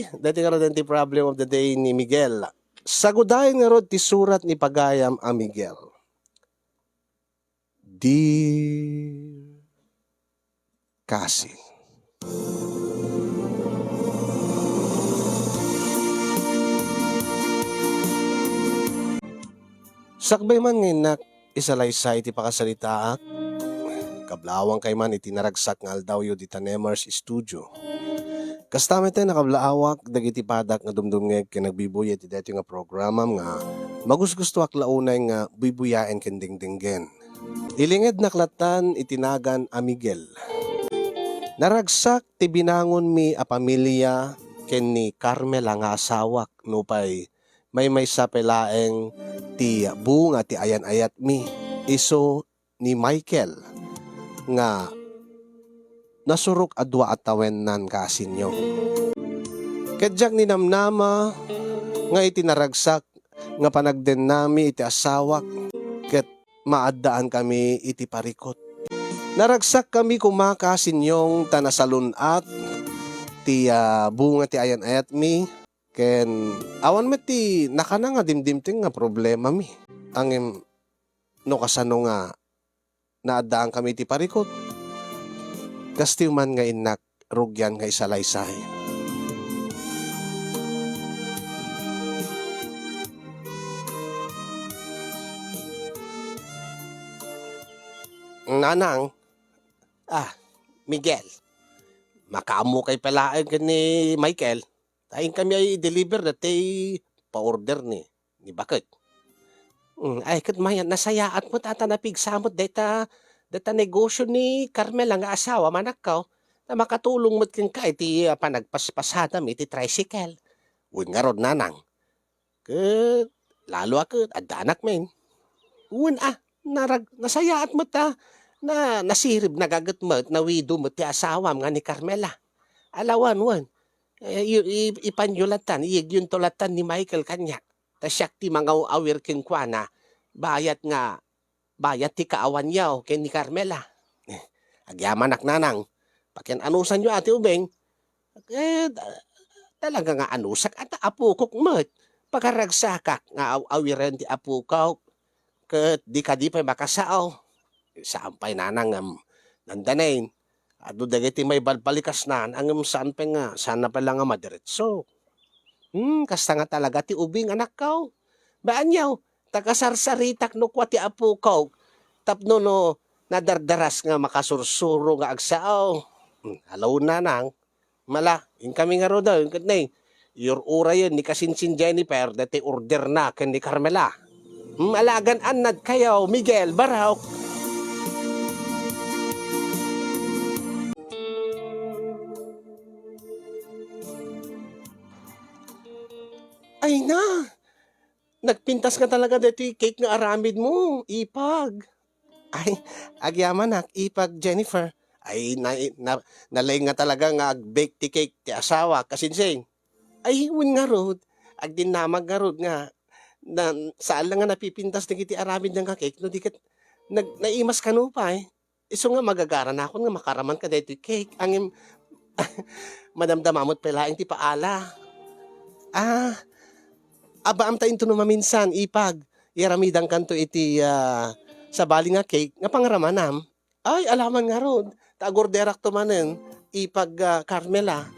Dati nga rin ti problem of the day ni Miguel. Sagudayan nga rin ti surat ni Pagayam a Miguel. Dear Cassie. Sakbay man ngayon na isalaysay ti pakasalitaak. Kablawang kay man itinaragsak nga aldaw yo di Tanemers Studio. Kastamit tayo nakablaawak dagiti padak nga dumdumngeg kay nagbibuya ti dati nga programam nga magusgusto ak launay nga bubuyaen ken dingdinggen. Ilinged naklatan itinagan a Miguel. Naragsak ti binangon mi a pamilya ken ni Carmela nga asawak nupay may sa pelaeng ti bunga ti ayan-ayat mi iso ni Michael nga nasurok adwa at tawennan kasinyo. Kadyak ni namnama nga itinaragsak nga panagden nami iti asawak ket maaddaan kami iti parikot. Naragsak kami kumakasinyong tanasalunat ti bunga ti ayan-ayat mi ken awan met ti nakana nga dimdimting nga problema mi. Angem no kasano nga naaddaan kami iti parikot. Kastiu man nga inak rugyan nga isalaysay. Nanang, Miguel, makaamo kay palaeng ni Michael. Taing kami ay deliver dati pa-order ni Bakit. Ay kat mayan nasayaat mo tata napigsamot data negosyo ni Carmela nga asawa manakaw na makatulong mo kin ka iti panagpaspasada mi iti tricycle. Uy nga rod nanang. Kat lalo ako at anak men. Uwan nasayaat mo ta na nasirib nagagat mo na widow mo ti asawa nga ni Carmela. Alawan ipanyulatan yung tulatan ni Michael kanya. Ta siyak ti mga awir kin kwa na bayat ti kaawan yaw ken ni Carmela. Agyaman ak nanang. Pakin anusan nyo ati ubeng. Talaga nga anusak at apukok mo't. Pagkaragsakak nga awiran ti apukaw. Ket di ka di pa makasaaw. Saampay nanang nandanayin. Ado dagiti may balbalikas na ang saan pa nga sana pa lang nga madiretso. Kasta nga talaga ti ubing anak kaw. Baan yaw? Tagasarsaritak no kwa ti apukaw. Tapno no nadardaras nga makasursuro nga agsaaw. Halaw nanang. Mala, yung kami nga ro daw. Yung katnay, your ura yun ni kasinsin Jennifer dati order na ken ni Carmela. Alagan anad kayaw, Miguel, baraw. Ay na! Nagpintas ka talaga dito cake nga aramid mo, ipag. Ay, agyaman nak, ipag Jennifer. Ay, nalay nga talaga nga bake ti cake ti asawa, kasinsing. Ay, wun nga rod. Agdinamag nga rod nga. Na, saan lang nga napipintas na kiti aramid ng cake, no di kat, naimas ka no pa eh. Iso nga magagara na ako nga makaraman ka dito cake. Angin, madamdamamot pala ti paala. Abaam tayo ito maminsan, ipag. Yaramidang kanto iti sa bali nga cake, nga pangaramanam. Ay, alaman nga rod. Tagorderak to manen, ipag Carmela.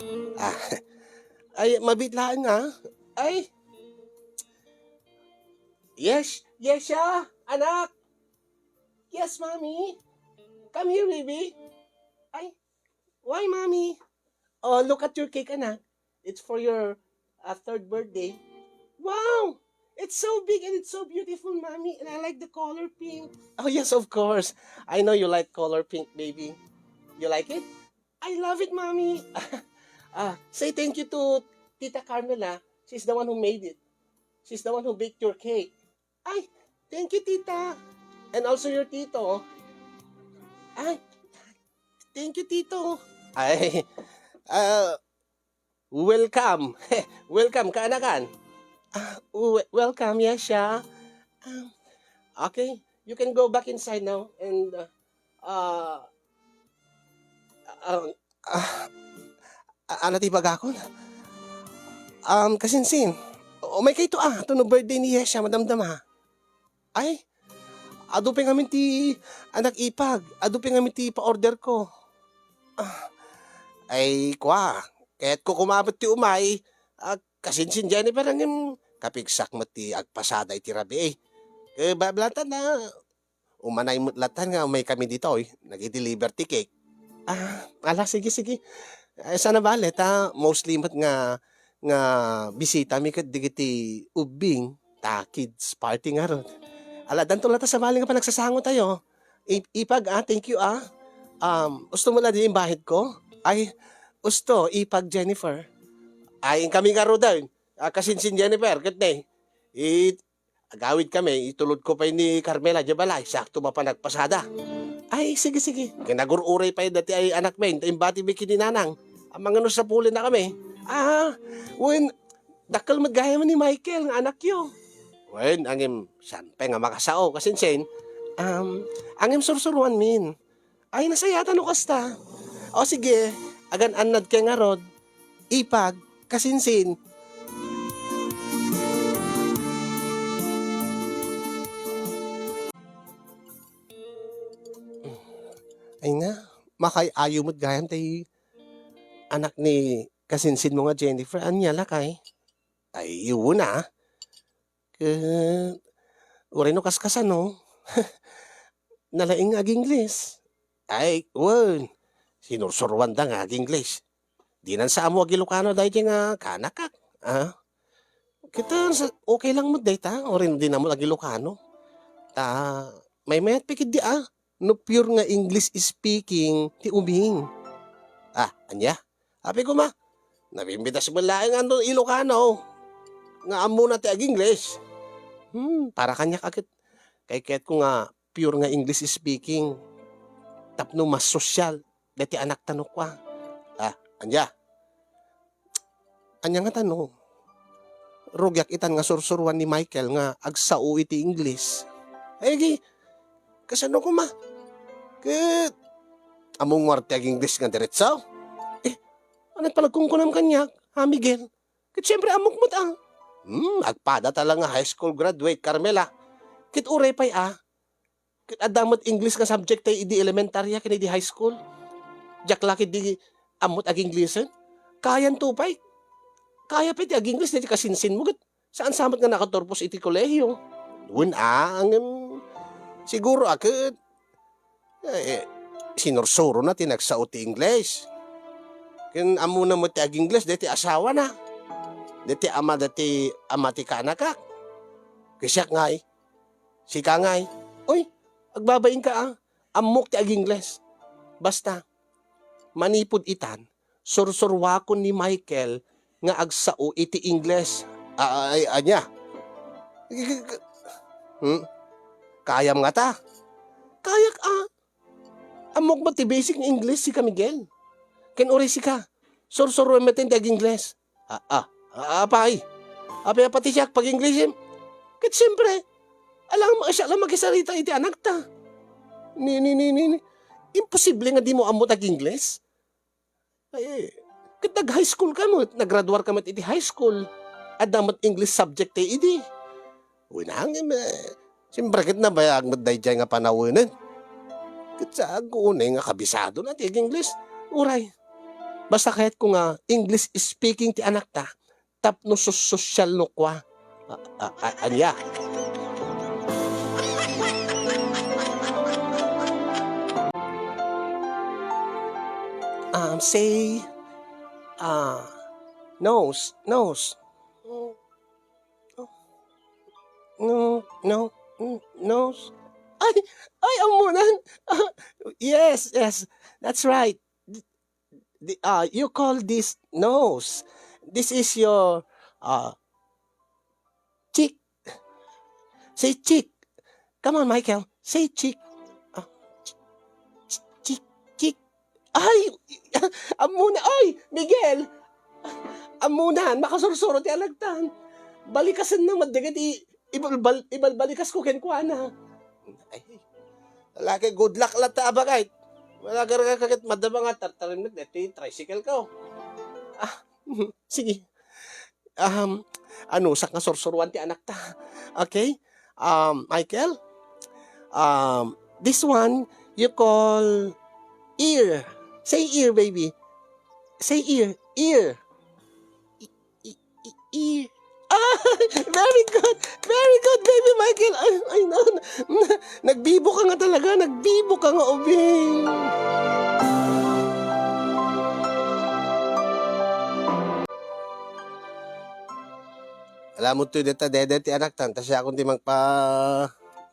Ay, mabitlaan nga. Ay. Yes, anak. Yes, mommy. Come here, baby. Ay, why, mommy? Oh, look at your cake, anak. It's for your third birthday. Wow! It's so big and it's so beautiful, mommy. And I like the color pink. Oh, yes, of course. I know you like color pink, baby. You like it? I love it, mommy. Say thank you to Tita Carmela. She's the one who made it. She's the one who baked your cake. Ay, thank you, Tita. And also your tito. Ay, thank you, Tito. Ay, welcome. Welcome, kaanakan. Welcome, yes, siya. Okay, you can go back inside now and ano ti bagakon? Kasinsin. O may kay ito no birthday ni Yesha, madamdam ha. Ay, adupin kami ti anak ipag. Adupin kami ti pa-order ko. Ay, kwa. Kaya't ko kumabot ti umay. Kasinsin Jennifer ang yung kapigsak mo ti agpasada iti rabi eh. Bablatan na. Umanay mo latan nga may kami dito eh. Nag-deliver ti cake. Sige. Sana balet ha. Mostly mat nga bisita mi kat digiti ubing ta kids party nga ron. Danto lata sa bali nga pa nagsasango tayo. Ipag thank you gusto mo na din yung bahid ko? Ay, gusto, ipag Jennifer. Ay, kami nga ro daw. Kasinsin Jennifer, kat na agawid kami, itulod ko pa ni Carmela Jabalay, sakto ba pa nagpasada? Ay, sige. Kinagururay pa yun dati ay anak men, yung bati may kininanang. Ang mga no sa pulin na kami. Dakal magaya mo ni Michael, ang anak yo. Angim, sanpe nga makasao, kasinsin. Angim sursuruan min. Ay, nasayatan no kasta. O sige, agan anad kay nga rod, ipag, kasinsin. Ay na, makay ayaw mo't gayam tay anak ni kasinsin mo nga Jennifer, anya lakay. Ay, yun na. Uray no kaskasan no. Nalaing ag Ingles. Ay, sinursurwan da nga ag Ingles. Di nan sa amo ag Ilocano dahil nga kanakak. Kita okay lang mo dahil ta. O rin din na mo ag Ilocano. May mayat pikid di no pure nga English speaking ti ubing. Anya? Happy ko ma. Nabimbitas mo laing ano Ilocano. Nga amo na ti ag English. Para kanya kakit. Kay kaya't ko nga pure nga English speaking. Tapno mas sosyal. Dati anak tanong kwa. Anya? Anya nga tanong. Rugyak itan nga sursuruan ni Michael nga agsao iti English. Ay, kasano ko ma? Kat, among warte ag English nga diretsaw. Anat palagkong ko nam kanyak, Miguel? Kat siyempre amok mo't agpada talaga high school graduate, Carmela. Kit uray pa'y Kit adamot English nga subject tayo idi elementarya kini di high school. Jak laki di amot ag English. Kayan tupay. Kaya pa iti ag English di kasinsin mo. Saan samot nga nakatorpos iti kolehiyo? Doon siguro akit. Sinursuro na tinagsao ti English. Kin amo na mo ti ag English dati asawa na. Dati ama ti kanakak. Kisyak ngay. Sika ngay. Uy, agbabain ka Amok ti ag Ingles. Basta, manipod itan, sursurwakon ni Michael nga agsao iti Ingles. Anya? Kayam nga ta? Kayak Amok ba ti basic ng English si ka Miguel? Ken ori si ka. Sursurwan matin ti ag Ingles. Apay. Apay pati siya pag English. Kat siyempre, alam mo siya lang magisarita iti anak ta. Ni. Imposible nga di mo amot ag Ingles. Ay, kat nag high school ka mo, naggraduar ka mo iti high school. At damot English subject tayo iti. Unangin siyempre kat nabayag mo dahi nga panawanan. Kat sa agunay nga kabisado na ti ag Ingles. Uray. Basta kahit ko nga English speaking ti anak ta, tapno sosyal no kwa. Anya? Say, nose. Nose. Ay, amunan. Yes, that's right. You call this nose. This is your, cheek. Say cheek. Come on, Michael. Say cheek. Cheek. Ay, amunan. Ay, Miguel. Amunan, makasursuro ti alagtan. Balikasan na madagat ibalbalikas ko kenkwana. Ay, laki good luck lata abagay. Wala kakit madama nga tartarin na tricycle ko. Sige. um, ano, sak nga sorsoruan ti anak ta. Okay? Michael, this one, you call ear. Say ear, baby. Say ear. Ear. Ear. Ah, very good. Very good, baby Michael. Ay no. Nagbibo ka nga talaga. Nagbibo ka nga, ubing. Alam mo to deta dede ti anak tan. Tasya akong di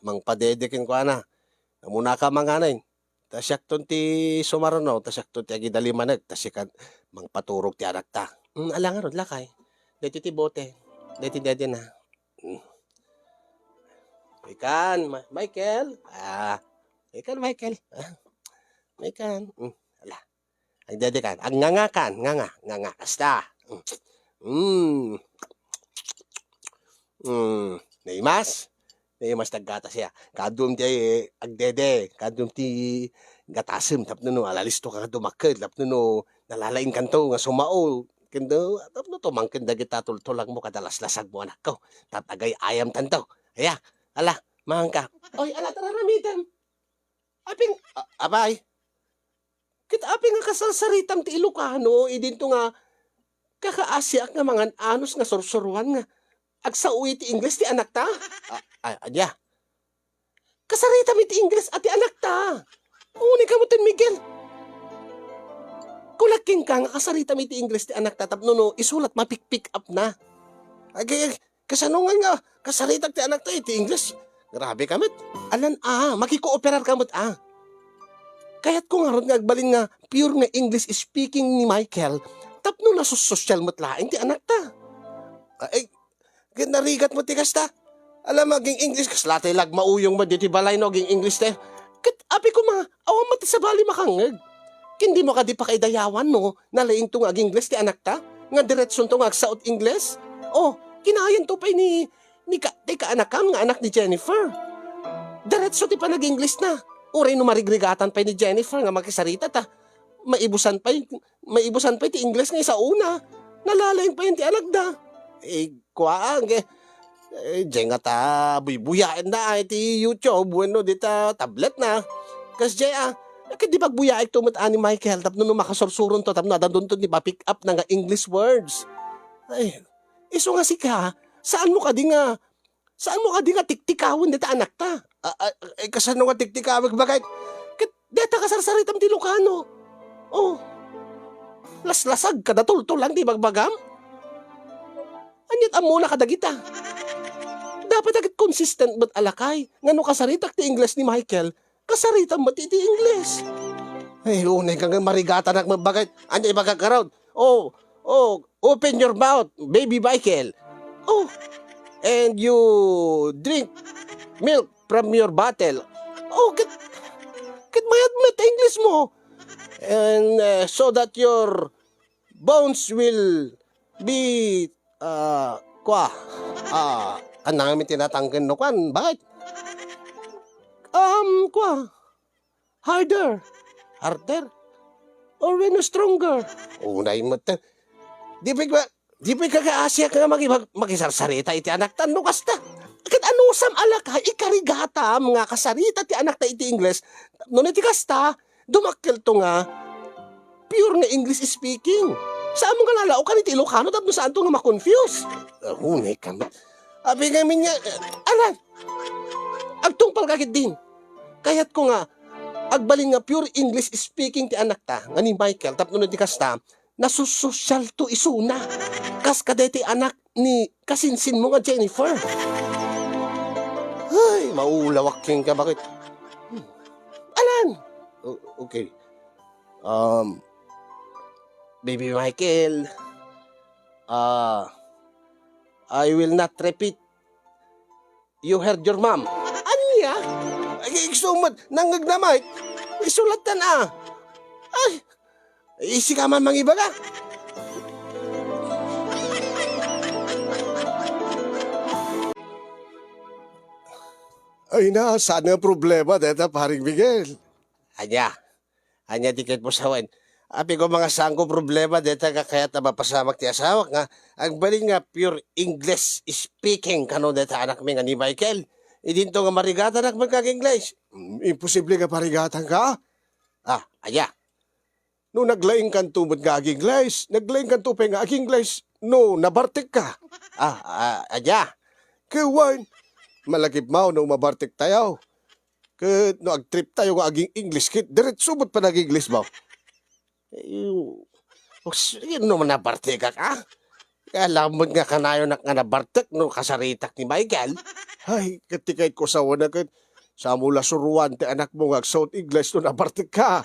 mangpadedekin ko ana. Muna ka manganain. Tasyak ton ti sumaruno. Tasyak ton ti agidalimanag. Tasyakan mangpaturog ti anak ta. Alangan rod lakay. Deti ti bote. Deti dede na. Ikan, Michael. Ikan, Michael. Ikan. Ala. Ang dede kan. Ang nganga kan. Nganga. Asta. Naimas. Naimas taggata siya. Kadum ti agdede. Kadum ti gatasem. Tapno no. Alalisto ka nga dumakad. Tapno no. Nalalaing kanto nga sumao. Kendo. Tapno to. Mangkin dagita tultulang mo. Kadalas-lasag mo anak ko. Tatagay ayam tanto. Aya. Ala. Mahangka. Oy, ala tara ramitan. Aping. Abay. Kita aping nga kasalsaritam ti Ilocano. Idinto nga. Kakaasyak nga mga anos nga sorsoruan nga. Agsauwi ti Ingles ti anak ta? Adya. Kasarita mi ti Ingles at ti anak ta. Uni ka mo tin, Miguel. Kulaking ka nga kasarita mi ti Ingles ti anak ta. Tapno no, isulat mapik-pick up na. Kasanungan nga, kasarita ti anak ta ti Ingles. Grabe kamit. Alan makikooperar kamot Kaya't ko nga ron nga agbalin nga pure nga English speaking ni Michael. Tapno na sosyal mo't laing ti anak ta. Narigat mo tigas ta. Alam maging English kas latay lag mauyong mo diti balay no ging English te. Kat api ko mga awang mati sa bali makangeg. Kindi mo ka di pa kay dayawan no nalaing tong ag English ti anak ta. Nga diretson tong ag South English. Oh, kinayan to pa ni kaanakam nga anak ni Jennifer. Diretso ti pa nag-English na. Uray no marigrigatan pa ni Jennifer nga makisarita ta. Maibusan pa ti English nga sa una. Nalalaing pa yun ti anak da. Kuwaang diyan nga ta buyain na ti YouTube bueno dita tablet na kas diya di pagbuyaik tumot ani Michael tapno no makasursuron to tapno dadon to di ba pick up na nga English words ay iso nga sika saan mo ka di nga tiktikawon dita anak ta kasano nga tiktikawon bagay deta kasarsaritam ti Ilocano oh laslasag kada tultulan di bagbagam. Anyat amuna kadagita. Dapat agad consistent ba't alakay. Ngano kasaritak ti English ni Michael, kasaritan ba't iti English? Ay, unay kang marigata na magbagay. Anya ibagagaraw. Oh, open your mouth, baby Michael. Oh, and you drink milk from your bottle. Oh, kit mayat mo English mo. And so that your bones will be ang namin tinatangkin no kwan, bakit? Harder, or when stronger. Unay mo ta. Di pa kakaasya ka makisarsarita iti anak ta, no kasta. Kat anusam alak ha, ikarigata mga kasarita ti anak ta iti English. No iti kasta, dumakkel to nga, pure nga English speaking. Saan mo nga lalao ka ni Ilocano tapos saan to nga makonfuse? Hunay ka. Abi ngamin nga, agtungpal kakit din. Kaya't ko nga, agbalin nga pure English speaking ti anak ta, nga ni Michael, tapos nun di kasta, nasusosyal to isuna. Kas kadeti anak ni kasinsin mo nga Jennifer. Ay, maulawak ka bakit? Alan! Okay. Baby Michael, I will not repeat. You heard your mom. Anya? Iksumad, nangagnamay. Isulatan Ay, isi ka man mangiba ka. Ay na, saan nga problema dito, paring Miguel? Anya, tiket mo sawan. Api ko mga sangko problema deta ka kaya mapasamak ti asawa nga ang bali nga pure English speaking kano deta anak mi nga ni Michael. Idinto nga marigata nak magkag-English. Imposible nga parigatan ka. Aya. No naglaing kan tubod nga ag-English, naglaing kan tupay nga ag-English. No, nabartik ka. Aya. Kawan, malagip mao no mabartik tayo. No ag-trip tayo nga aging English kit, diretso mo't pa nag-English mo. Sino man nabartik ka ka? Alam nga kanayo nga nabartik no kasaritak ni Michael. Ay, katikay ko sa wana kat sa mula suruan ti anak mo nga South English no nabartik ka.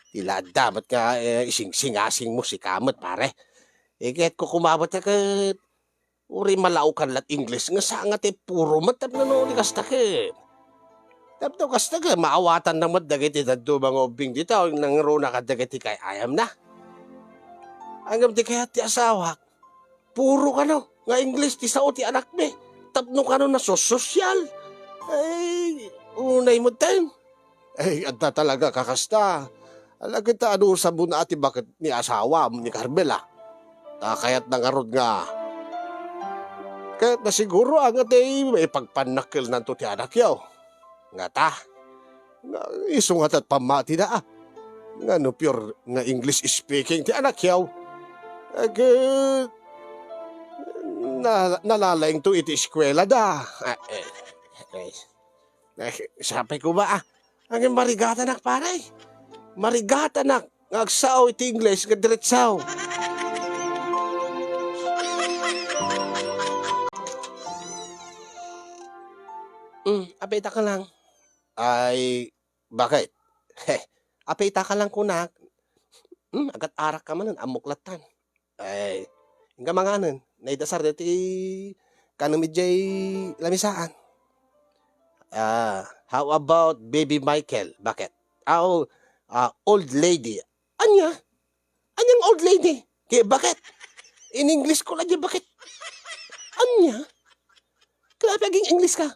Tila dapat ka ising-singasing mo si kamot pare. Kahit ko kumabot ka uri malaukan lat English nga sa nga ti puro matap na no ni kasta ka. Tapno kasta ka maawatan na mat dagiti dadto mga ubing dito nang runa ka dagiti kay ayam na. Hanggang ti kaya ti asawa puro ka no nga English ti sao ti anak me. Tapno ka no na sosyal. Ay, unay mo time. Ay, adta talaga kakasta. Alam kita ano sa muna ati bakit ni asawa ni Carmela. Kayat nangarod nga. Kahit na siguro ang ati may pagpanakil nanto ti anak yaw. Nga ta. Isungat at pamati na Nga no pure nga English speaking ti anak yaw. Nalalaing to iti eskwela da. Sabi ko ba ang marigata nak paray. Marigata nak. Ngagsaw iti English nga diretsaw. Apita ka lang. Ay, bakit? Apita ka lang kunak. Agat arak ka man, amuklatan. Ay, hingga mga anan, naidasar dati kanumidjay lamisaan. How about baby Michael? Bakit? Old lady. Anya? Anyang old lady? Kaya bakit? In English ko lang bakit? Anya? Kaya aging English ka?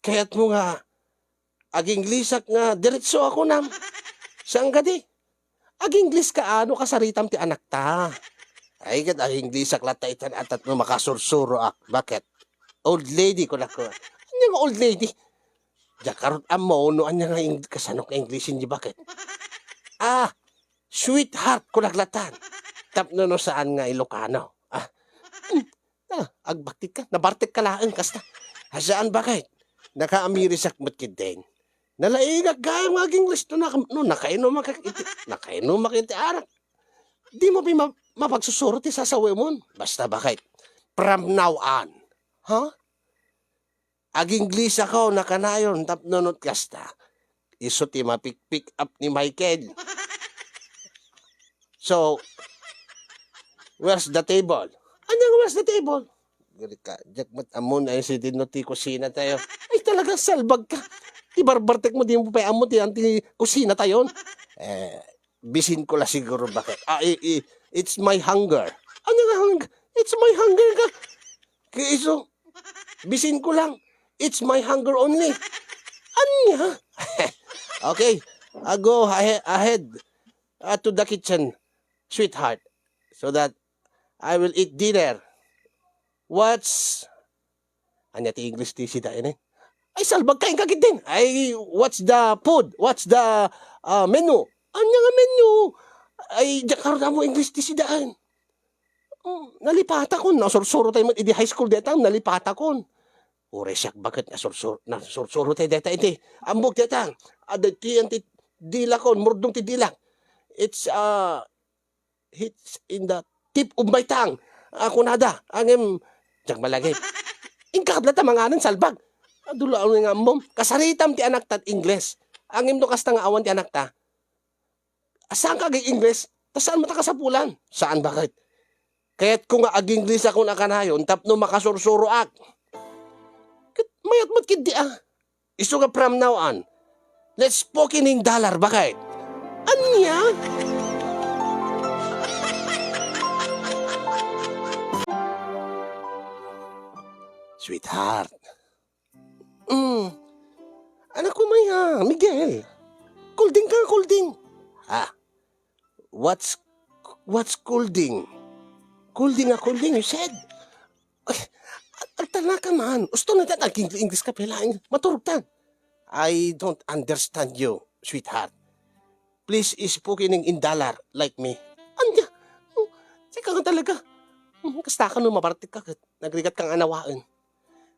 Kaya't mo nga aging lisak nga diretso ako nam. Saan ka di? Aging English ka ano kasaritam ti anak ta. Ay kat aging lisak lataitan atat mo makasursuro Bakit? Old lady ko na ko. Anyang old lady? Jakarot amo no anya nga kasanok English hindi bakit? Sweetheart ko naglatan. Tapno no saan nga Ilocano. Agbaktik ka, nabartik ka laan kasta. Hasaan bakit? Nakaamirisak matkid din. Nalaigag gaya mga English no nakainom makiti arak. Di mo mapagsusuro ti sasawi mo. Basta bakit? From now on. Ag-English ako nakanayon tapnonot kasta. Iso ti mapik-pick up ni Michael. So, where's the table? Anyang where's the table? Jakmat amon ay si dinoti kusina tayo. Ay talaga salbag ka. Ibarbartek mo di mo pa amon ti anti kusina tayo. Bisin ko la siguro bakit. It's my hunger. Ano nga hunger? It's my hunger ka. Kaya iso, bisin ko lang. It's my hunger only. Anya? Okay, go ahead to the kitchen, sweetheart, so that I will eat dinner. Anya ti English ti sida ini? Ay, salbag kain kagit din. Ay, what's the food? What's the menu? Anya nga menu? Ay, karon na mo English ti sidaan. Nalipata kon. Nasursuro tayo idi high school deta. Nalipata kon. Ure siyak bakit nasursuro tayo deta iti. Ambog deta. Adati ang ti dila kon. Murdong ti dila. It's in the tip of my tongue. Ako nada. Angem. Diyak malagay. Ingkablat ang mga anan salbag. Dulaan nga mom. Kasaritam ti anak tat English. Angem no kasta nga awan ti anak ta. Saan ka ag-English? Saan mo ta kasapulan? Saan bakit? Kaya't kung ag-English ako nakanayon, tapno makasursuro ak. Mayat mat kid di Iso nga from now on. Let's spoke in dollar, bakit? Anya? Sweetheart. Anak ko may Miguel. Kulding ka, kulding. What's kulding? Kulding you said. Agtala ka man. Gusto na tan English ka pala. Maturog tan. I don't understand you, sweetheart. Please speak in dollar like me. Anya. Sika ka talaga. Kasta ka nung mabartik ka. Nagrigat kang anawaan.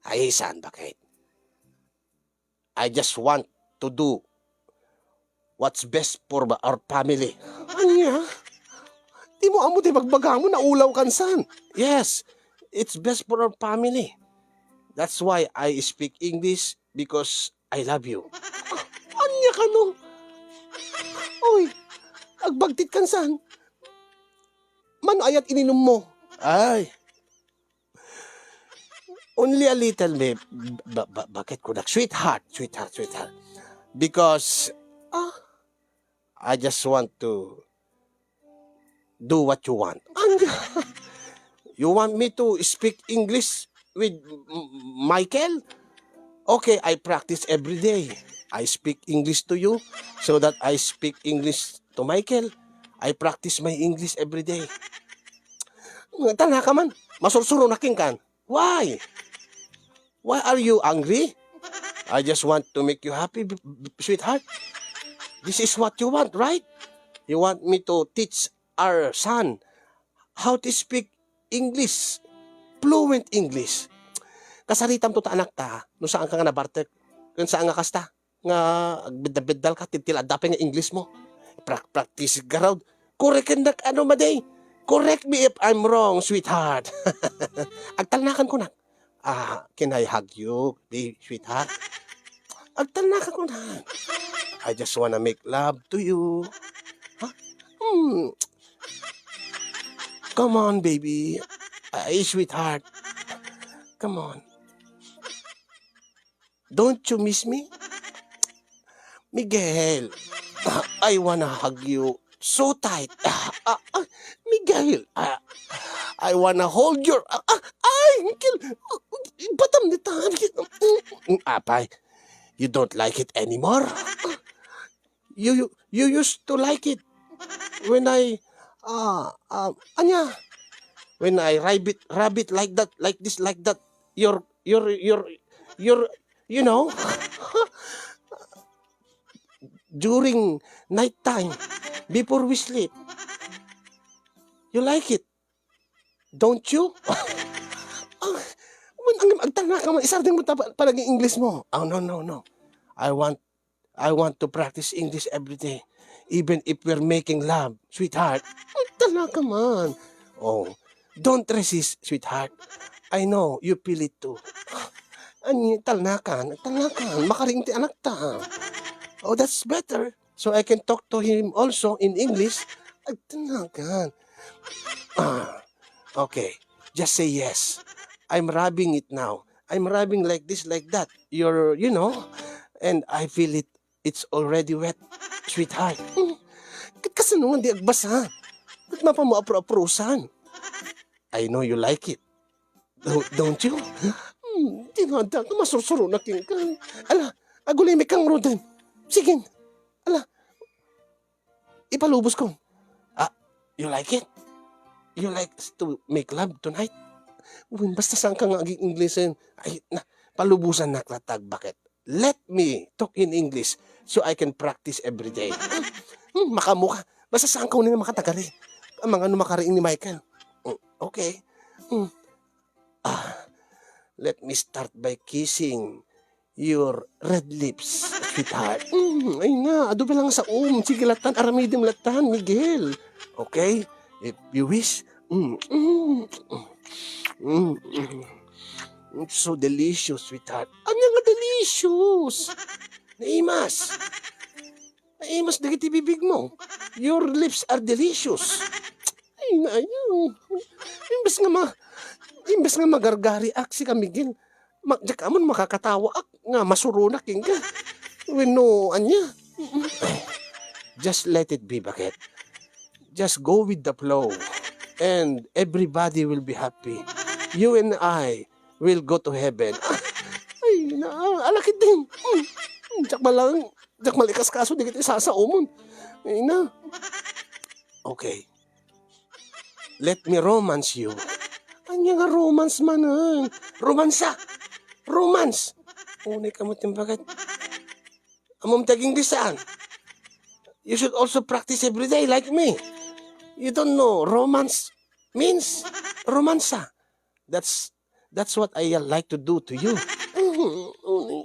Ay, saan bakit? I just want to do what's best for our family. Anya? Di mo amo di bagbaga mo, naulaw kan san. Yes, it's best for our family. That's why I speak English because I love you. Anya ka no? Oy, agbagtit kan san. Man ayat ininom mo. Ay. Only a little bit. Bakit ko na? Sweetheart. Because I just want to do what you want. You want me to speak English with Michael? Okay, I practice every day. I speak English to you so that I speak English to Michael. I practice my English every day. Tala ka man. Masursuro na king kan. Why? Why are you angry? I just want to make you happy, sweetheart. This is what you want, right? You want me to teach our son how to speak English, fluent English. Kasaritam to ta anak ta, no saan ka nga nabartek, kung saan nga kasta, nga bidal ka, titiladapan nga English mo. Practice ka raw. Correct na ano maday. Correct me if I'm wrong, sweetheart. Agtalnakan ko na. Can I hug you, sweetheart? Agtalnakan ko na. I just wanna make love to you. Come on, baby. Sweetheart. Come on. Don't you miss me? Miguel, I wanna hug you so tight. Miguel, I wanna hold your... Miguel, batam ni tahan. Apay, you don't like it anymore? You used to like it when I... when I rabbit like that, like this, like that. Your, you know, during night time, before we sleep. You like it? Don't you? Agtanga ka man, isarding mo palagi English mo. Oh, no. I want to practice English every day. Even if we're making love, sweetheart. Agtanga ka man. Oh, don't resist, sweetheart. I know, you feel it too. Talnakan. Makaring ti anak ta. Oh, that's better. So I can talk to him also in English. Agtanakan. Okay, just say yes. I'm rubbing it now. I'm rubbing like this, like that. You know, and I feel it. It's already wet, sweetheart. Kasi naman di agbasa. Ba't mapa mo apro-aprosan? I know you like it. Don't you? Tinanda ka, masursuro na king ka. Ala, agulimik kang rodan. Sige. Ala, ipalubos ko. You like it? You like to make love tonight? Basta saan ka nga English-in? Ay, palubusan na klatag. Bakit? Let me talk in English so I can practice every day. Makamuka. Basta saan ka na makatagali? Ang mga makariin ni Michael. Okay. Let me start by kissing your red lips, sweetheart. Ay na, ado ba lang sa sige latan, aramidim latan, Miguel. Okay? If you wish. It's so delicious, sweetheart. Ano nga delicious? Naimas dagiti bibig mo. Your lips are delicious. Ay na, imbes nga magargari ak si ka, Miguel. Diyak amon makakatawa ak nga masurunak king ka. Wino, anya. Just let it be, bakit? Just go with the flow. And everybody will be happy. You and I will go to heaven. Ay, alakit din. Tsak ba lang. Jak malikas kaso, di kita isasaumon. Ay na. Okay. Let me romance you. Anya nga romance man ang. Romansa. Romance. Unay ka mo timpagat. Amom taging lisaan. You should also practice every day like me. You don't know romance means romansa. That's what I like to do to you.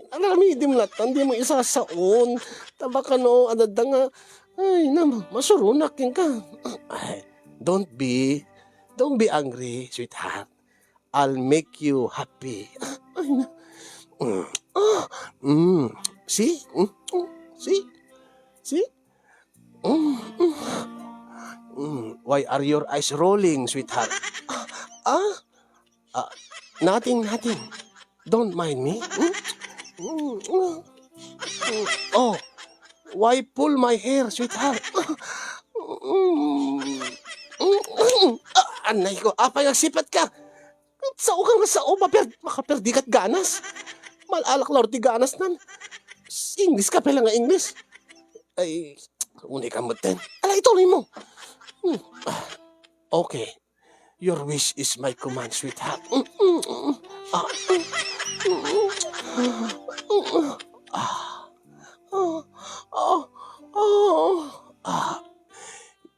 Alamidim latan, di mo isasaon. Tabaka no, adada nga. Ay, masurunak yun ka. Ay, don't be angry, sweetheart. I'll make you happy. Ay, na. See? See? See? Why are your eyes rolling, sweetheart? Nothing. Don't mind me. Oh, why pull my hair, sweetheart? Anay ko, apay sipat ka. Sao ka nga sao, makaperdi kat ganas. Malalak lor ti ganas nan. English ka pala nga English. Ay, unay ka maten. Ala, ituloy mo. Okay. Your wish is my command, sweetheart.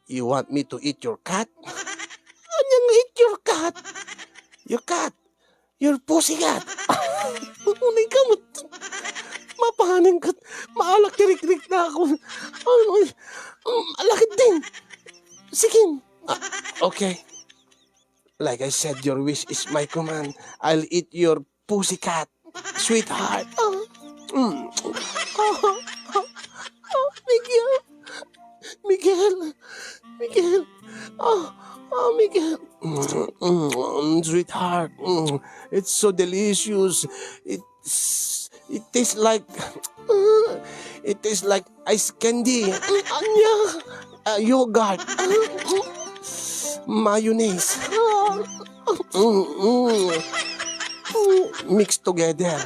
You want me to eat your cat? Anyang eat your cat? Your cat? Your pussy cat? Unay ka mo. Mapahanin ka. Maalak tirik-tirik na ako. Alakit din. Sige. Okay. Like I said, your wish is my command. I'll eat your pussy cat, sweetheart. Miguel. Miguel. Sweetheart. It's so delicious. It tastes like ice candy. Yogurt. Mayonnaise. Mixed together.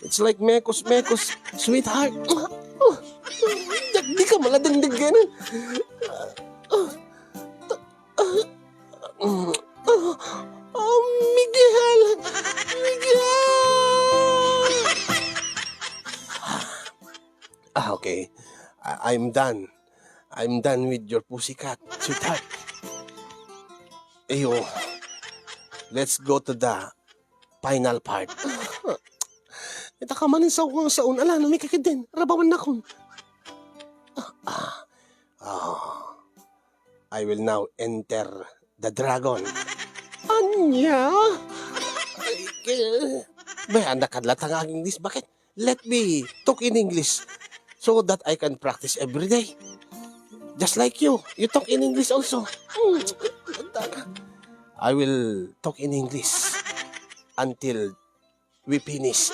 It's like mekos, sweetheart. Di ka maladandig ganun. Miguel! Okay. I'm done. I'm done with your pussycat, sweetheart. Ayo, let's go to the final part. Ita ka manin sa saun, ala, may kakidin. Rabawan na kun. I will now enter the dragon. Anya? Bay, anak kadlat ang aking English. Bakit? Let me talk in English so that I can practice every day. Just like you. You talk in English also. I will talk in English until we finish.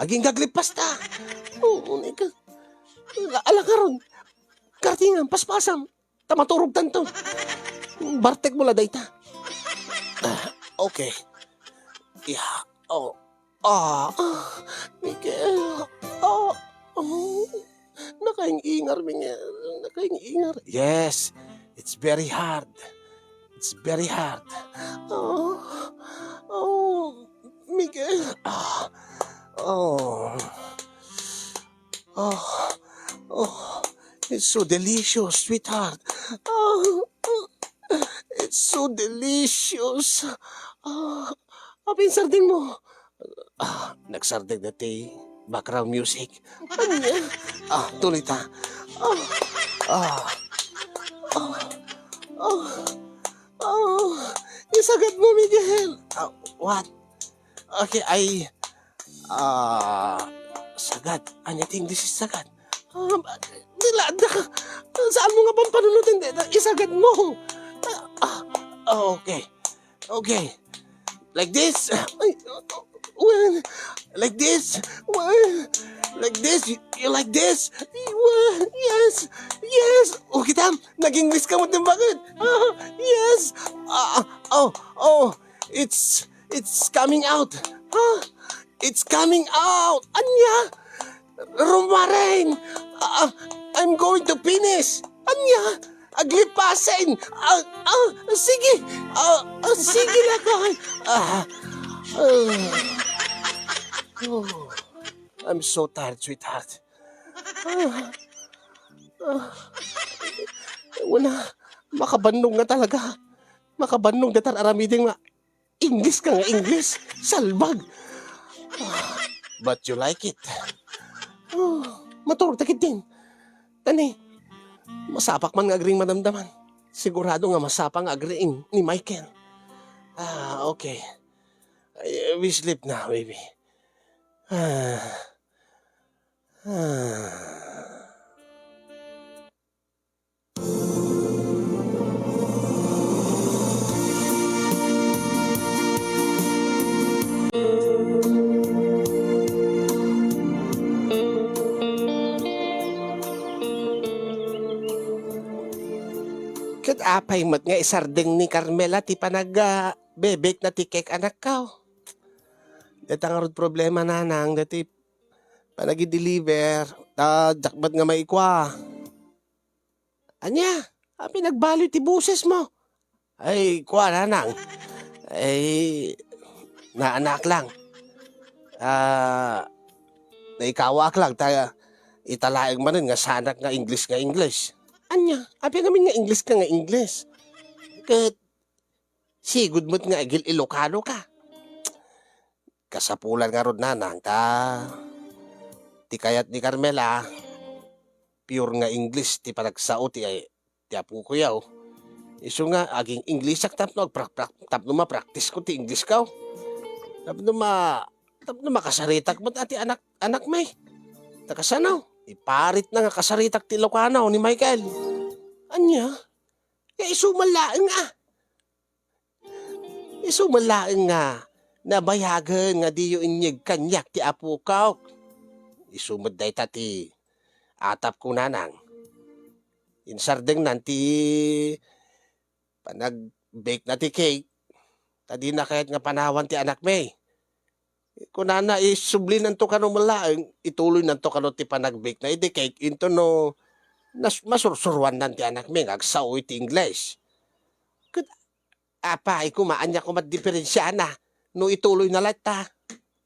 Aging gaglipas ta. Alakaron. Kartingan, paspasam. Tamaturog tanto. Bartek mo laday ta. Okay. Yeah. Miguel. Nakaingar, Miguel. Nakaingar. Yes. It's very hard. It's very hard. Miguel. It's so delicious, sweetheart. It's so delicious. Apin sarding mo? Nagsarding na ti background music. Tuloy ta. Isagad mo, Miguel. What? Okay, sagad. Anything this is sagad. Dilada ka. Saan mo nga bang panunutin? Isagad mo. Okay. Okay. Like this. Well, like this. Well, like this. You like this? Well, yes. Yes. Okay, tam. Nag-English ka mo din bakit? Yes. It's coming out. It's coming out. Anya. Rumaren! I'm going to finish! Anya! Aglipasin! Sige! Sige na ko! Ah, oh, I'm so tired, sweetheart. Ah, ah, wala. Makabandong nga talaga. Makabandong datar aramiding nga. English ka nga, English. Salbag. But you like it. Oh, maturtakit din. Tani, masapak man nga agring madamdaman. Sigurado nga masapa nga agring ni Michael. Okay. We sleep now, baby. Ah. Kat apay mat nga isardeng ni Carmela ti bebek na ti kek anak ka. Datang arod problema nanang dati panagi-deliver. Dakbat nga maikwa. Anya, pinagbaloy ti buses mo. Ay, kwa nanang. Ay, naanak lang. Naikawak lang. Italaeng man rin nga sanak nga English. Anya, api namin nga English ka nga English. Kat, sigud mo't nga agil Ilocano ka. Kasapulan nga rod nanang ti kayat ni Carmela, pure nga English ti panagsao ti apo ko yaw. Iso nga aging English ak tapno ma-practice ko ti English kaw. Tapno makasaritak mo ati anak may. Takasanaw, iparit na nga kasaritak ti Ilocano ni Michael. Anya? Isumalaeng nga. Nabayagan nga di yung inyag kanyak ti apo kaw. Isumad day ti atap ko nanang. Insardeng nanti panag-bake na ti cake. Tadi na kahit nga panawan ti anak may. Kunana isubli nanto kano malaeng, ituloy nanto kano ti panag-bake na iti cake into no masursurwan nanti anak may ngagsaw iti English. Apay kumaan niya kumat-diferensya na. No ituloy na lahat ta.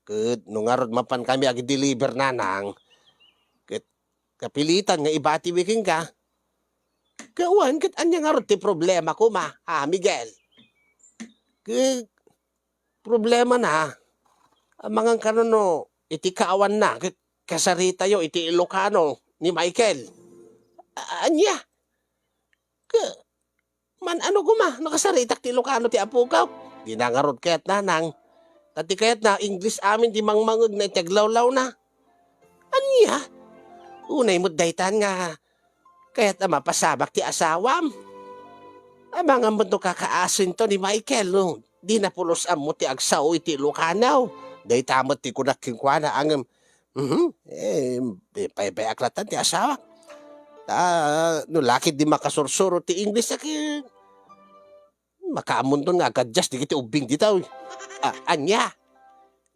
Kat nung arod mapan kami agi-deliver nanang. Kat kapilitan nga ibati wiking ka. Kawan kat anya nga rod ti problema ko Miguel. Kat problema na. Amangang kanuno iti kaawan na. Kat kasarita yo iti Ilocano ni Michael. Anya. Man ano nakasaritak ti Ilocano ti apo ka. Di na nga rod kaya't nanang. Tati kaya't na English amin di mangmangag na itaglawlaw na. Anya? Unay mo daytan nga. Kaya't mapasabak ti asawam. Amang mo kakaasin to ni Michael. No? Di na pulos mo ti agsaw iti Ilocano. Daytamot ti kunakingkwana ang paybayaklatan ti asawa. No lakit di makasursuro ti English akin. Makaamon to nga kadjas di kiti ubing ditaw. Anya.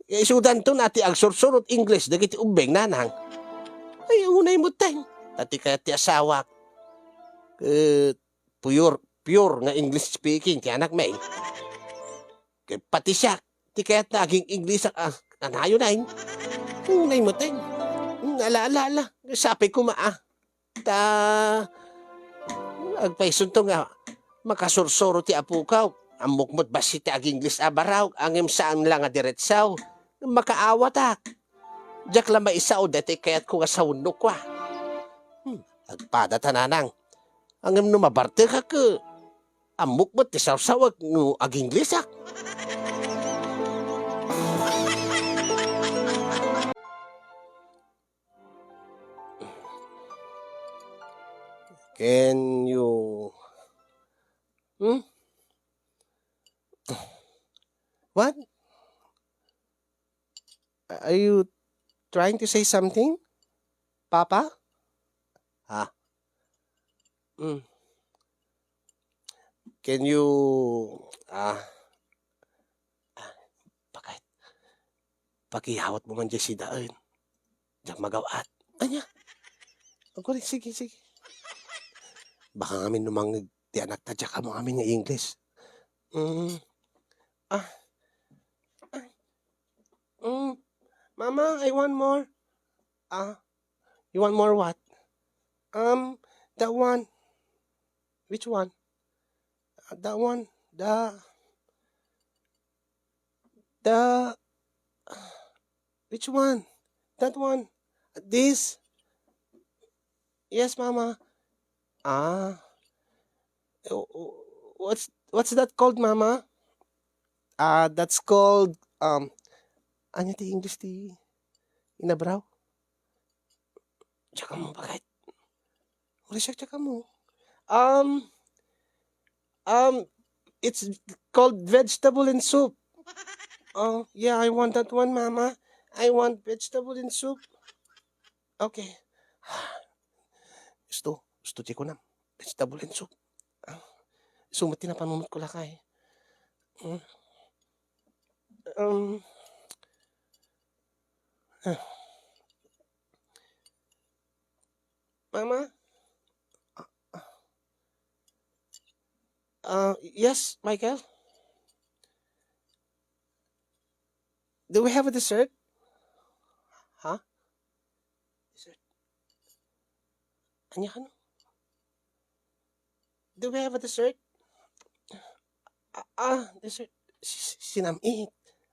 Isudan to nati ang sursurot English di kiti ubing nanang. Ay unay mo teng. Tati kaya ti asawa. Pure nga English speaking ti anak may. Pati siya. Ti kaya naging English anayo na yun. Unay mo teng. Ala. Sapi ko agpaisun to nga makasursuro ti apo ka. Ang mukmot basi ti ag-English abaraw. Ang saan lang nga diretsaw. Makaawatak. Diyak lang maisaw dati kaya't ko nga saunok ko. Agpada tananang. Ang numabarte ka ka. Ang mukmot ti sawsawag no ag-English ak. Can you... What? Are you trying to say something? Papa? Can you... pakihawat mo man dyan si Daan. Diyak magawat. Anya, ako rin, sige, sige. Baka ngamin numang ti anak ta, diyak mo amin nga English. Mm, ah, ah, Mama, I want more. Ah, you want more what? That one. Which one? That one. The, which one? That one. This. Yes, Mama. Ah, what's that called, Mama? That's called, ano ti English ti inabraw? Tsaka mo, bakit? Uri siya, tsaka mo. Um, um, it's called vegetable and soup. Oh, yeah, I want that one, Mama. I want vegetable and soup. Okay. Gusto ti ko na. Vegetable and soup. Sumati na panunod ko lakay. Mm, Um, Mama? Yes, Michael? Do we have a dessert? Huh? Dessert? Anya ka no? Do we have a dessert? Dessert. Sinamit.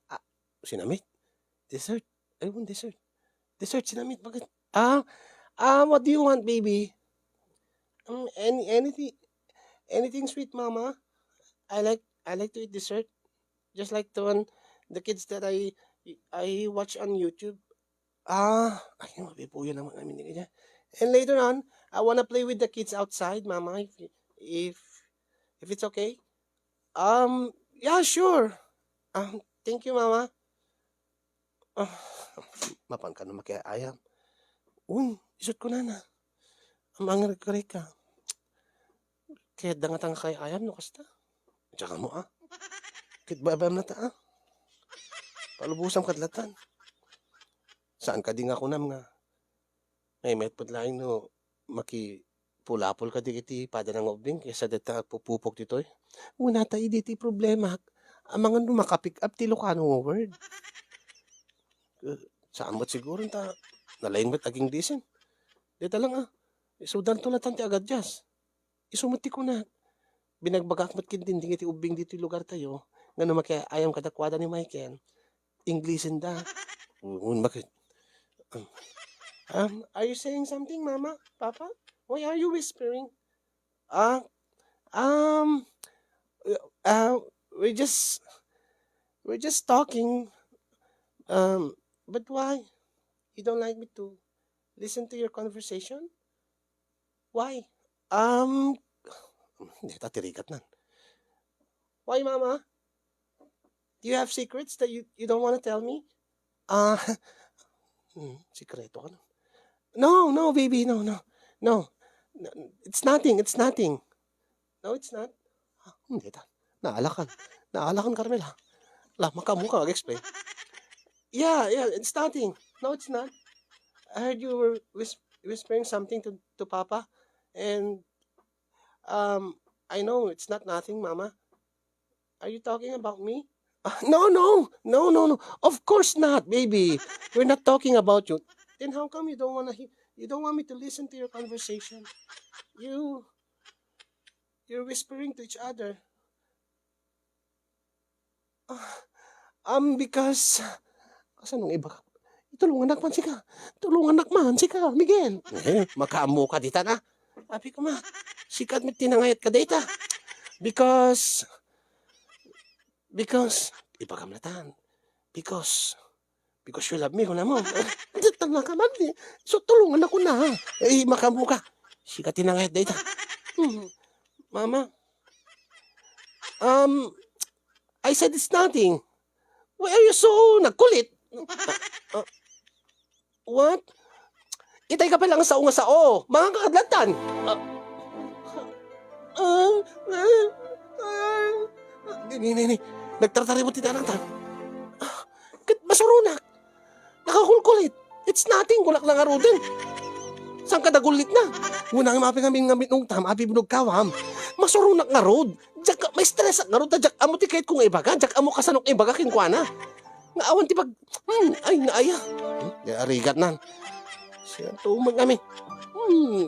Ah, sinamit? Dessert? I want dessert. Dessert, sinamit. Bakit? What do you want, baby? Anything sweet, Mama. I like to eat dessert. Just like the kids that I watch on YouTube. Ay, mapipuyo naman kami ni kanya. And later on, I wanna play with the kids outside, Mama. If if it's okay. Yeah, sure. Thank you, Mama. Ah, mapan ka na makiayam. Isot ko na na. Ang ka. Kaya dangatang kay ayam no kasta. Tsaka mo Kit babam na ta Palubusam kadlatan. Saan ka di nga kunam nga. May met laing no maki pulapol ka di iti pada ng ubing kaysa deta pupupok ditoy. Una ta iti problema. Ang mga no makapick up ti Ilocano nga word. Saan mo't siguro ta nalain mo't aging disin. Dita lang Isudan to latan ti agad jas. Isumati ko na. Binagbagak mo't kindinding iti ubing dito lugar tayo. Nga no ayam kadakwada ni Michael. Englishin da. Bakit? Are you saying something, Mama? Papa? Why are you whispering? Uh, um, uh, we're just, we're just talking. But why? You don't like me to listen to your conversation? Why? Hindi, tatirikat nan. Why, Mama? Do you have secrets that you don't want to tell me? Sikreto ka na. No, baby, no. It's nothing. No, it's not. Hindi ta. Naalakan, Carmela. Makamuka, mag-explain. Yeah, it's nothing. No, it's not. I heard you were whispering something to Papa, and I know it's not nothing, Mama. Are you talking about me? No. Of course not, baby. We're not talking about you. Then how come you don't want me to listen to your conversation? You're whispering to each other. Because asan nung iba ka? Tulungan anak man sika, Miguel. Makaamo ka dita na. Sabi ko sikat mit tinangayat ka dita. Because iba kamlatan. Because you love me, kuna mo. Tanga ka man. So, tulungan ako na. Makamu ka. Sikat tinangayat dita. Mama. I said it's nothing. Why are you so nagkulit? What? Itay ka pa lang sa unga sao. Mga kakadlatan. Ni. Nagtartari mo tita nang tan. Kit masurunak. Nakakulkulit. It's nothing, kulak lang arudan. Saan ka dagulit na? Una nga mapi kami ngamit nung tam, api binog kawam. Masurunak nga rod. Diyak ka, may stress nga rod. Diyak amo ti kahit kung ibaga. Diyak amo kasanok ibaga kinkwana. Nga awan ti pag, ay naaya. Arigat nan. Siya tumag kami.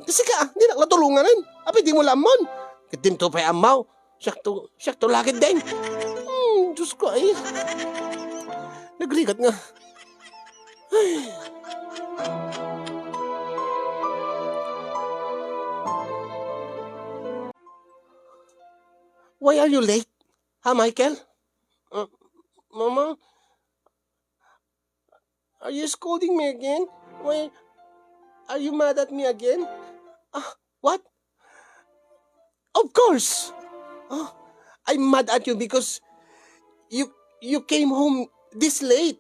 Kasi ka, di naklatulungan nan. Api di mo lamon. Kitim to pa'y amaw. Siyak to lagid din. Diyos ko ay. Nagrigat nga. Ay. Why are you late? Ha, Michael? Mama? Are you scolding me again? Why? Are you mad at me again? What? Of course! I'm mad at you because you came home this late.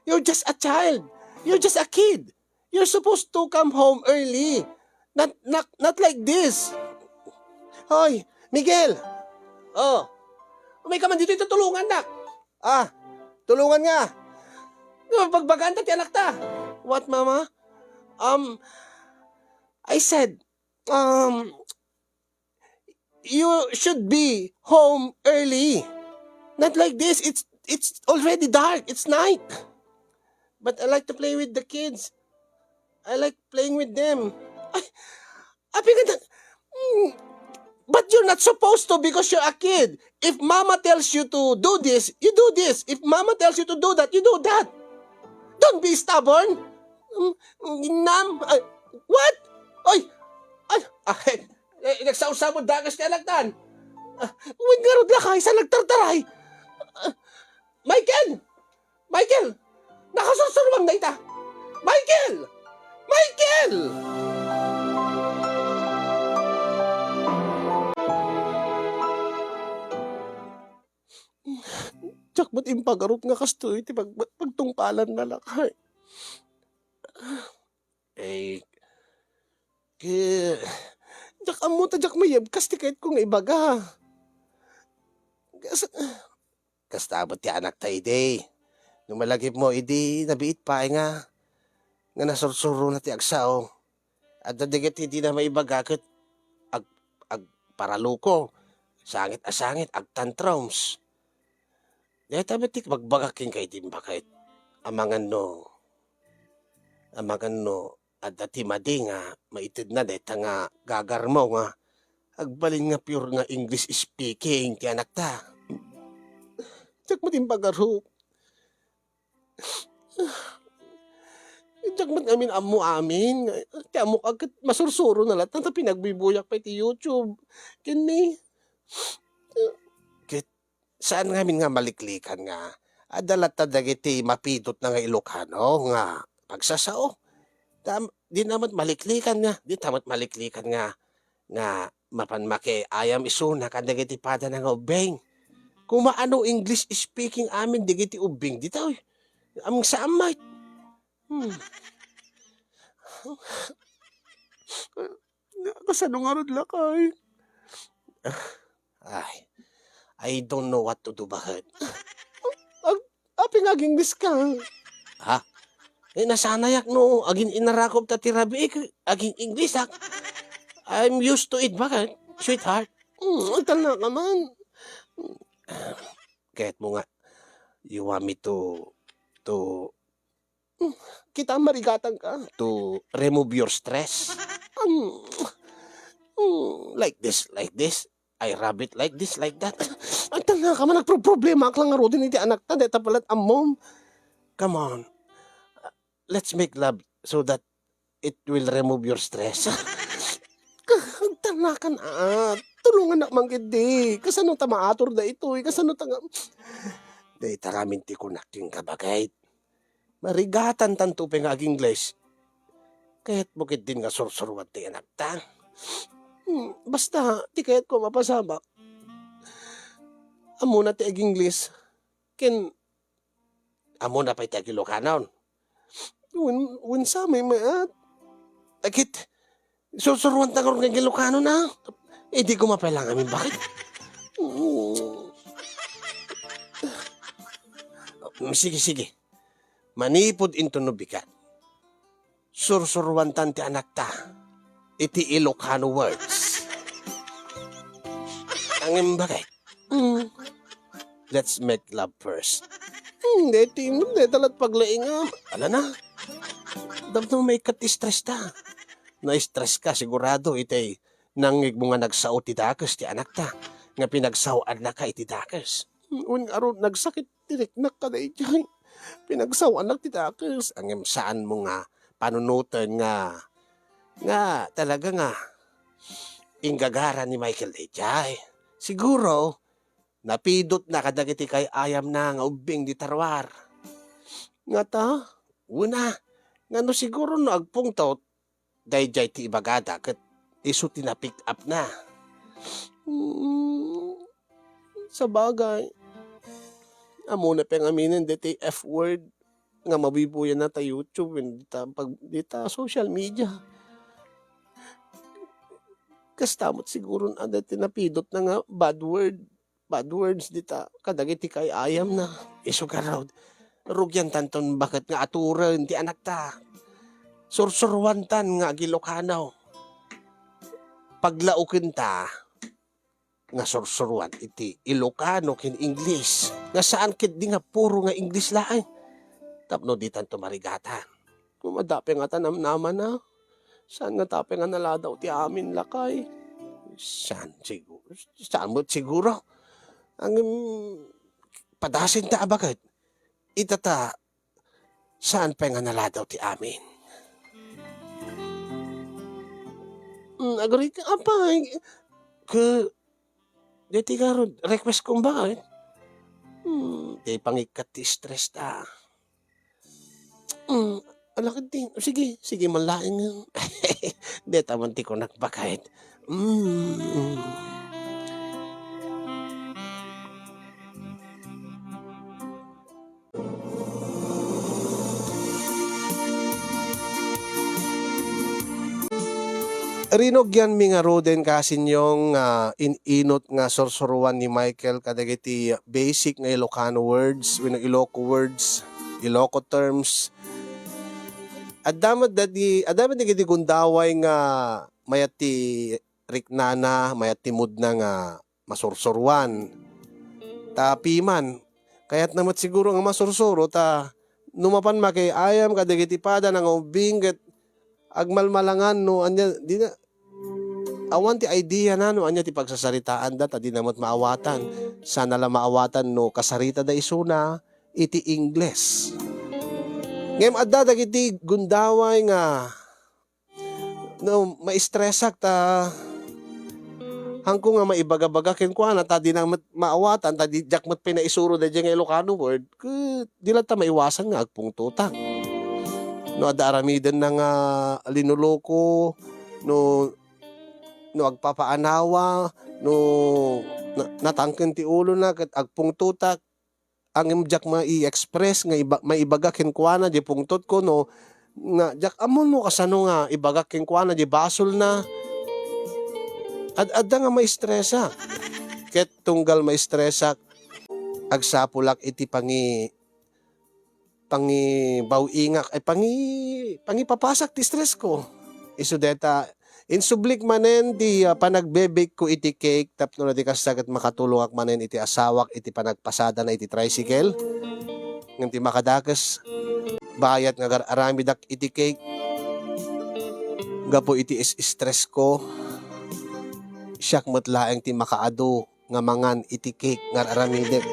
You're just a child. You're just a kid. You're supposed to come home early. Not like this. Hoy, Miguel! Oh, may ka man dito tulungan na. Tulungan nga. Pagbagaan ta ti anak ta. What, Mama? I said, you should be home early. Not like this. It's already dark. It's night. But I like to play with the kids. I like playing with them. But you're not supposed to because you're a kid. If Mama tells you to do this, you do this. If Mama tells you to do that, you do that. Don't be stubborn. What? Ay, nagsaw-saw mo dagas ka lagtan. Huwag nga rin lakay sa nagtartaray. Michael! Nakasursurwang na ita. Michael! Tsak ba't impagarot nga kasto iti pagtungpalan na lakay. Jak amo ta jak mayab kasti kahit kung ibaga. Kastabot ti anak ta ide. Nung malagip mo idi nabiit pa nga. Nga nasursuro na ti agsaw. At dadigat hindi na maibaga ket ag paraluko. Sangit ag tantrums. Dahil tabatik magbagaking kay din bakit amangan no at dati madi nga maitid na deta nga gagar mo nga agbalin nga pure nga English speaking ti anak ta. Tsak mo din pagaro. Tsak mo amin amin. Ti amok agad masursuro na lahat na pinagbibuyak pa ti YouTube. Kini. Saan ngamin nga maliklikan nga? Adalat na dagiti mapidot na nga Ilocano nga pagsasao. Di naman maliklikan nga. Di tamat maliklikan nga mapanmake ayam isuna kan dagiti pada na nga ubeng. Kung maano English speaking amin dagiti ubeng dito. Aming samay. Kasano nga rin lakay? Ay. I don't know what to do bakit. Aping aging ka. Ha? Nasanayak no, aging inarakop ta tirabi, aging English ha. I'm used to it bakit, sweetheart. Tal na naman. Kahit mo nga, you want me to kita marigatan ka, to remove your stress. Like this. I rub it like this, like that. Ay, tanga ka man, nagproblema ka lang nga rodin iti anak ta, deta palat amom. Come on. Let's make love so that it will remove your stress. Tanga ka na. Tulungan na manggidi. Kasano ta maator da ito. Kasano ta nga. Day taramin ti kunaking kabagay. Marigatan tanto pa nga aging English. Kaya't bukid din nga sursurwat ti anak ta. Basta, di kaya't ko mapasabak. Amo na ti ag English. Amo na pa iti ag Ilocano. When sa may maat. Agit, susuruan ta karon kay Ilocano na. Di ko mapailang amin. Bakit? Sige. Manipod into nubikan. sursurwantan ti anak ta. Iti Ilocano words. Ang imbagay. Let's make love first. Deti talat paglaingam. Ala na. Damno may kat-stress ta. Na-stress ka sigurado itay nangig mo nga nagsao ti dakes ti anak ta. Nga pinagsawaan na ka iti dakes. Un aron nagsakit direk na ka na ijay. Pinagsawaan na ti dakes. Ang saan mo nga panunutan nga talaga nga inggagara ni Michael ijay. Siguro napidot na kadagiti kay ayam na nga ubing di tarwar. Nga ta, una, nga no siguro no agpungtot, dayjay ti ibagada kat iso tinapick up na. Sa bagay, amo na pang aminin diti F-word nga mabibuyan na ta YouTube dita social media. Kastamot siguro na dati napidot na nga bad words dita kadagiti kay ayam na iso karaw rugyan tanton bakit nga aturan ti anak ta sursurwantan nga Gilocano paglauken ta nga sursurwan iti Ilocano ken English nga saan ket di nga puro nga English laeng tapno di tanto marigatan kumadapi nga tanamnaman na saan nga tape nga naladaw ti amin lakay saan mo siguro ang padasin ta abagat itata saan pa nga naladaw ti amin agree ka apay ke deti karon request kong bakit di pangikat ti stress ta alakad din sige malaing di taman ti ko nakbakait Rinog yan mi nga roden kasin yung inot nga sorsoruan ni Michael kadagiti basic nga Ilocano words, Iloco words, Iloco terms. Adamat digiti gundaway nga mayat ti riknana, mayat ti mudna nga masursuruan. Ta piman, kayat namat siguro nga masursuro ta numapan makay ayam kadagiti pada nga ubing ket agmalmalangan no anya di na awan ti idea na no anya ti pagsasaritaan da di namot maawatan sana la maawatan no kasarita da isuna iti Ingles ngem adda dagiti gundaway nga no maistresak ta hangko nga maibaga-baga ken kuana ta di namot maawatan ta di jakmet pinaisuro da nga Ilocano word di ta maiwasan nga agpungtutak no adda aramiden na nga linuloko no agpapaanawa no natangken ti ulo na ket agpungtutak ang imjak mai-express nga maibaga ken kuana di pungtot ko no nga jak amon mo kasano nga ibaga ken kuana di basol na adda nga maistresa ket tunggal maistresa agsapulak iti bawingak ay papasak ti stress ko isu deta insublik manen di panagbebake ko iti cake tapno na di kasagat makatulong ak manen iti asawak iti panagpasada na iti tricycle ngem ti makadakas bayat nga aramidak iti cake gapo iti stress ko siyak metlaeng ti makaado nga mangan iti cake nga aramidek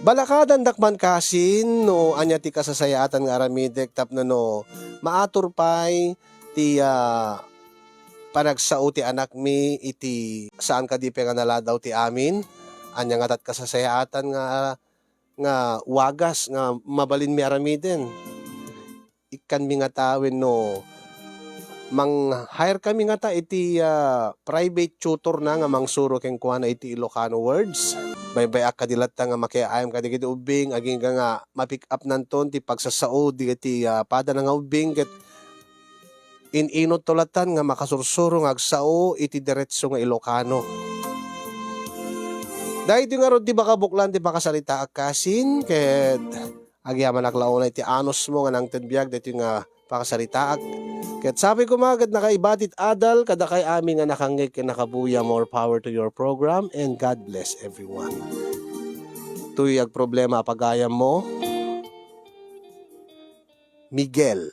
balakadan dakman kasin no anya ti kasasayatan nga aramidek tapno no maatur pay ti panagsao ti anak mi iti saan ka di nga naladaw ti amin anya nga tat kasasayatan nga wagas nga mabalin mi aramiden ikan mi nga tawin no hire kami nga ta iti private tutor na nga mangsuro ken kuana iti Ilocano words baybay ak kadilat nga makiayam kadigiti ubing aging nga ma-pick up nanton ti pagsasao digiti pada nga ubing ket inot tulatan nga makasursuro nga agsao iti diretso nga Ilocano dahil di nga ron ti baka buklan ti baka salita akasin ket agyaman aklaunay ti anos mo nga nang tenbiag dito nga pakasaritaak. Ket sabi ko magad nakaibatit adal kada kay amin nga nakangeg ken nakabuya. More power to your program and God bless everyone. Tuyag problema pagayam mo. Miguel